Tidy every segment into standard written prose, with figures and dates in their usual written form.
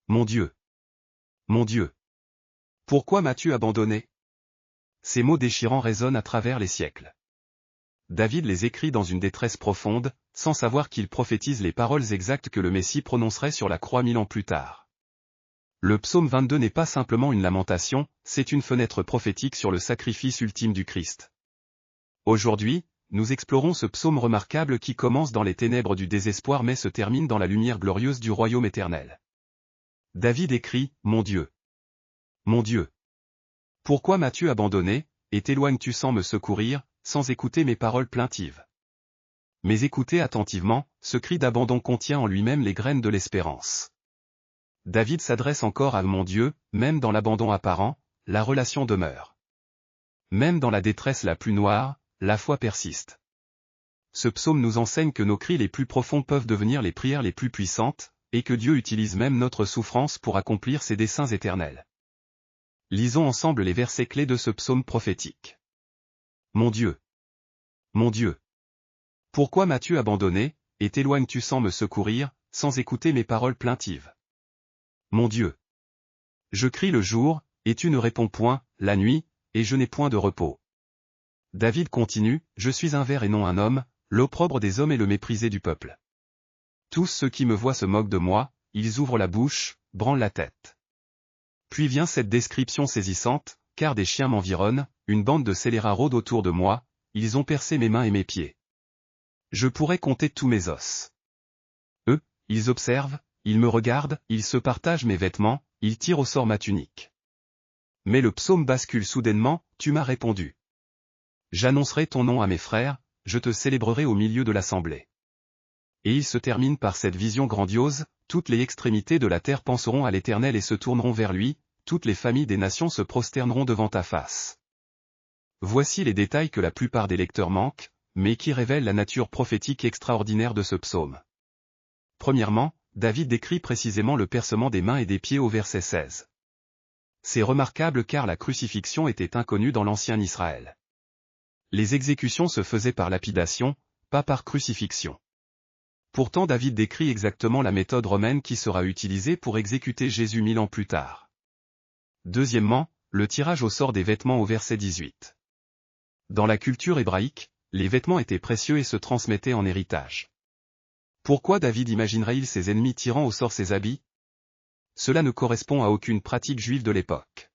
Mon Dieu! Mon Dieu! Pourquoi m'as-tu abandonné? Ces mots déchirants résonnent à travers les siècles. David les écrit dans une détresse profonde, sans savoir qu'il prophétise les paroles exactes que le Messie prononcerait sur la croix 1000 ans plus tard. Le psaume 22 n'est pas simplement une lamentation, c'est une fenêtre prophétique sur le sacrifice ultime du Christ. Aujourd'hui, nous explorons ce psaume remarquable qui commence dans les ténèbres du désespoir mais se termine dans la lumière glorieuse du royaume éternel. David écrit, « Mon Dieu! Mon Dieu! Pourquoi m'as-tu abandonné, et t'éloignes-tu sans me secourir, sans écouter mes paroles plaintives ?» Mais écoutez attentivement, ce cri d'abandon contient en lui-même les graines de l'espérance. David s'adresse encore à mon Dieu, même dans l'abandon apparent, la relation demeure. Même dans la détresse la plus noire, la foi persiste. Ce psaume nous enseigne que nos cris les plus profonds peuvent devenir les prières les plus puissantes, et que Dieu utilise même notre souffrance pour accomplir ses desseins éternels. Lisons ensemble les versets clés de ce psaume prophétique. Mon Dieu! Mon Dieu! Pourquoi m'as-tu abandonné, et t'éloignes-tu sans me secourir, sans écouter mes paroles plaintives? Mon Dieu! Je crie le jour, et tu ne réponds point, la nuit, et je n'ai point de repos. David continue, je suis un ver et non un homme, l'opprobre des hommes et le méprisé du peuple. Tous ceux qui me voient se moquent de moi, ils ouvrent la bouche, branlent la tête. Puis vient cette description saisissante, car des chiens m'environnent, une bande de scélérats rôde autour de moi, ils ont percé mes mains et mes pieds. Je pourrais compter tous mes os. Eux, ils observent, ils me regardent, ils se partagent mes vêtements, ils tirent au sort ma tunique. Mais le psaume bascule soudainement, tu m'as répondu. J'annoncerai ton nom à mes frères, je te célébrerai au milieu de l'assemblée. Et il se termine par cette vision grandiose, toutes les extrémités de la terre penseront à l'Éternel et se tourneront vers lui, toutes les familles des nations se prosterneront devant ta face. Voici les détails que la plupart des lecteurs manquent, mais qui révèlent la nature prophétique extraordinaire de ce psaume. Premièrement, David décrit précisément le percement des mains et des pieds au verset 16. C'est remarquable car la crucifixion était inconnue dans l'ancien Israël. Les exécutions se faisaient par lapidation, pas par crucifixion. Pourtant David décrit exactement la méthode romaine qui sera utilisée pour exécuter Jésus 1000 ans plus tard. Deuxièmement, le tirage au sort des vêtements au verset 18. Dans la culture hébraïque, les vêtements étaient précieux et se transmettaient en héritage. Pourquoi David imaginerait-il ses ennemis tirant au sort ses habits? Cela ne correspond à aucune pratique juive de l'époque.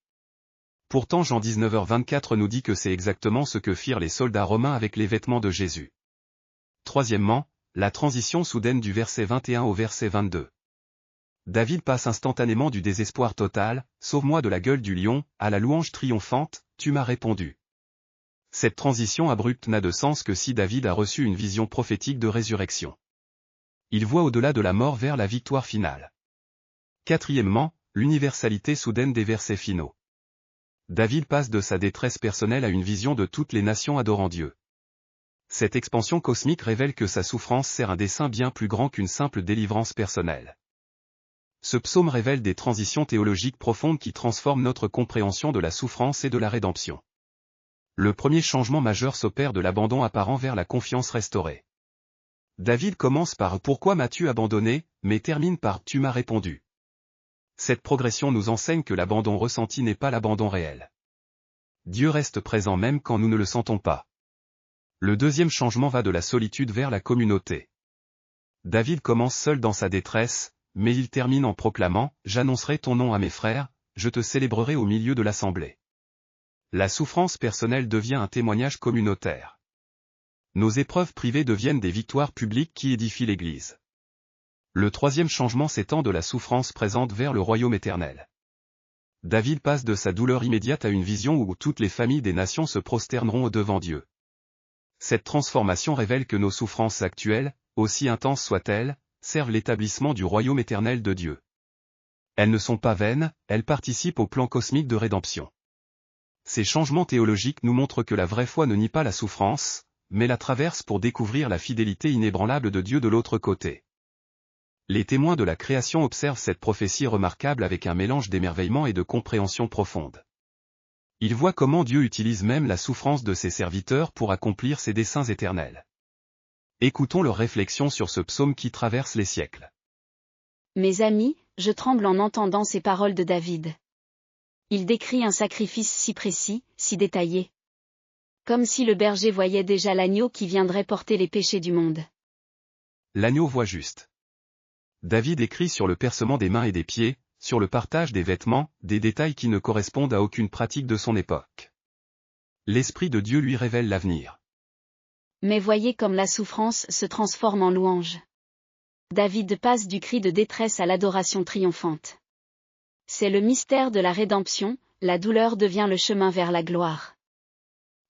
Pourtant Jean 19h24 nous dit que c'est exactement ce que firent les soldats romains avec les vêtements de Jésus. Troisièmement, la transition soudaine du verset 21 au verset 22. David passe instantanément du désespoir total, « Sauve-moi de la gueule du lion », à la louange triomphante, « Tu m'as répondu ». Cette transition abrupte n'a de sens que si David a reçu une vision prophétique de résurrection. Il voit au-delà de la mort vers la victoire finale. Quatrièmement, l'universalité soudaine des versets finaux. David passe de sa détresse personnelle à une vision de toutes les nations adorant Dieu. Cette expansion cosmique révèle que sa souffrance sert un dessein bien plus grand qu'une simple délivrance personnelle. Ce psaume révèle des transitions théologiques profondes qui transforment notre compréhension de la souffrance et de la rédemption. Le premier changement majeur s'opère de l'abandon apparent vers la confiance restaurée. David commence par « Pourquoi m'as-tu abandonné ?» mais termine par « Tu m'as répondu ». Cette progression nous enseigne que l'abandon ressenti n'est pas l'abandon réel. Dieu reste présent même quand nous ne le sentons pas. Le deuxième changement va de la solitude vers la communauté. David commence seul dans sa détresse, mais il termine en proclamant « J'annoncerai ton nom à mes frères, je te célébrerai au milieu de l'assemblée ». La souffrance personnelle devient un témoignage communautaire. Nos épreuves privées deviennent des victoires publiques qui édifient l'Église. Le troisième changement s'étend de la souffrance présente vers le royaume éternel. David passe de sa douleur immédiate à une vision où toutes les familles des nations se prosterneront au-devant Dieu. Cette transformation révèle que nos souffrances actuelles, aussi intenses soient-elles, servent l'établissement du royaume éternel de Dieu. Elles ne sont pas vaines, elles participent au plan cosmique de rédemption. Ces changements théologiques nous montrent que la vraie foi ne nie pas la souffrance, mais la traverse pour découvrir la fidélité inébranlable de Dieu de l'autre côté. Les témoins de la création observent cette prophétie remarquable avec un mélange d'émerveillement et de compréhension profonde. Ils voient comment Dieu utilise même la souffrance de ses serviteurs pour accomplir ses desseins éternels. Écoutons leurs réflexions sur ce psaume qui traverse les siècles. Mes amis, je tremble en entendant ces paroles de David. Il décrit un sacrifice si précis, si détaillé. Comme si le berger voyait déjà l'agneau qui viendrait porter les péchés du monde. L'agneau voit juste. David écrit sur le percement des mains et des pieds, sur le partage des vêtements, des détails qui ne correspondent à aucune pratique de son époque. L'Esprit de Dieu lui révèle l'avenir. Mais voyez comme la souffrance se transforme en louange. David passe du cri de détresse à l'adoration triomphante. C'est le mystère de la rédemption, la douleur devient le chemin vers la gloire.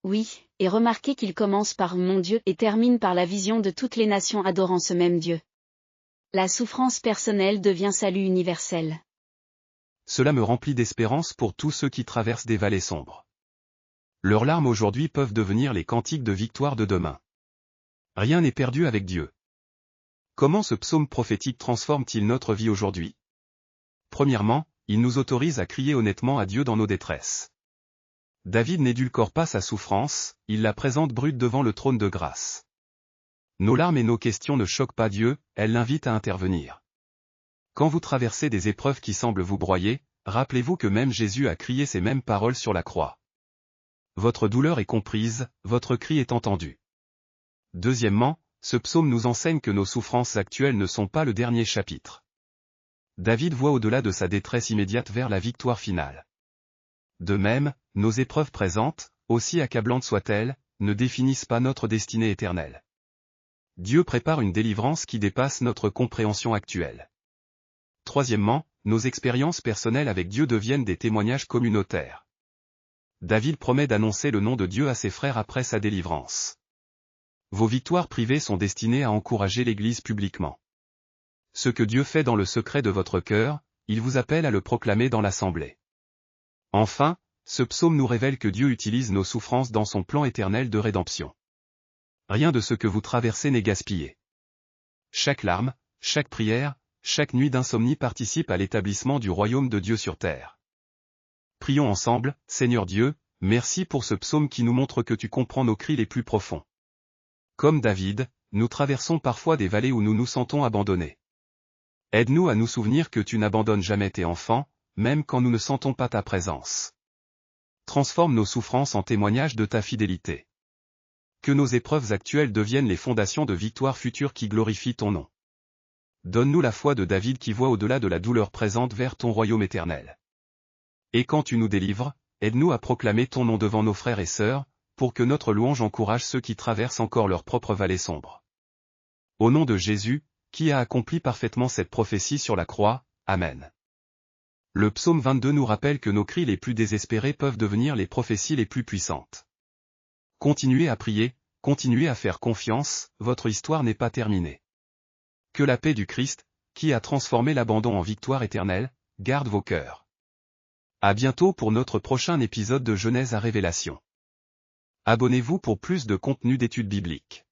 Oui, et remarquez qu'il commence par « mon Dieu » et termine par la vision de toutes les nations adorant ce même Dieu. La souffrance personnelle devient salut universel. Cela me remplit d'espérance pour tous ceux qui traversent des vallées sombres. Leurs larmes aujourd'hui peuvent devenir les cantiques de victoire de demain. Rien n'est perdu avec Dieu. Comment ce psaume prophétique transforme-t-il notre vie aujourd'hui? Premièrement, il nous autorise à crier honnêtement à Dieu dans nos détresses. David n'édulcore pas sa souffrance, il la présente brute devant le trône de grâce. Nos larmes et nos questions ne choquent pas Dieu, elles l'invitent à intervenir. Quand vous traversez des épreuves qui semblent vous broyer, rappelez-vous que même Jésus a crié ces mêmes paroles sur la croix. Votre douleur est comprise, votre cri est entendu. Deuxièmement, ce psaume nous enseigne que nos souffrances actuelles ne sont pas le dernier chapitre. David voit au-delà de sa détresse immédiate vers la victoire finale. De même, nos épreuves présentes, aussi accablantes soient-elles, ne définissent pas notre destinée éternelle. Dieu prépare une délivrance qui dépasse notre compréhension actuelle. Troisièmement, nos expériences personnelles avec Dieu deviennent des témoignages communautaires. David promet d'annoncer le nom de Dieu à ses frères après sa délivrance. Vos victoires privées sont destinées à encourager l'Église publiquement. Ce que Dieu fait dans le secret de votre cœur, il vous appelle à le proclamer dans l'assemblée. Enfin, ce psaume nous révèle que Dieu utilise nos souffrances dans son plan éternel de rédemption. Rien de ce que vous traversez n'est gaspillé. Chaque larme, chaque prière, chaque nuit d'insomnie participe à l'établissement du royaume de Dieu sur terre. Prions ensemble, Seigneur Dieu, merci pour ce psaume qui nous montre que tu comprends nos cris les plus profonds. Comme David, nous traversons parfois des vallées où nous nous sentons abandonnés. Aide-nous à nous souvenir que tu n'abandonnes jamais tes enfants, même quand nous ne sentons pas ta présence. Transforme nos souffrances en témoignages de ta fidélité. Que nos épreuves actuelles deviennent les fondations de victoires futures qui glorifient ton nom. Donne-nous la foi de David qui voit au-delà de la douleur présente vers ton royaume éternel. Et quand tu nous délivres, aide-nous à proclamer ton nom devant nos frères et sœurs, pour que notre louange encourage ceux qui traversent encore leur propre vallée sombre. Au nom de Jésus, qui a accompli parfaitement cette prophétie sur la croix, Amen. Le psaume 22 nous rappelle que nos cris les plus désespérés peuvent devenir les prophéties les plus puissantes. Continuez à prier, continuez à faire confiance, votre histoire n'est pas terminée. Que la paix du Christ, qui a transformé l'abandon en victoire éternelle, garde vos cœurs. À bientôt pour notre prochain épisode de Genèse à Révélation. Abonnez-vous pour plus de contenu d'études bibliques.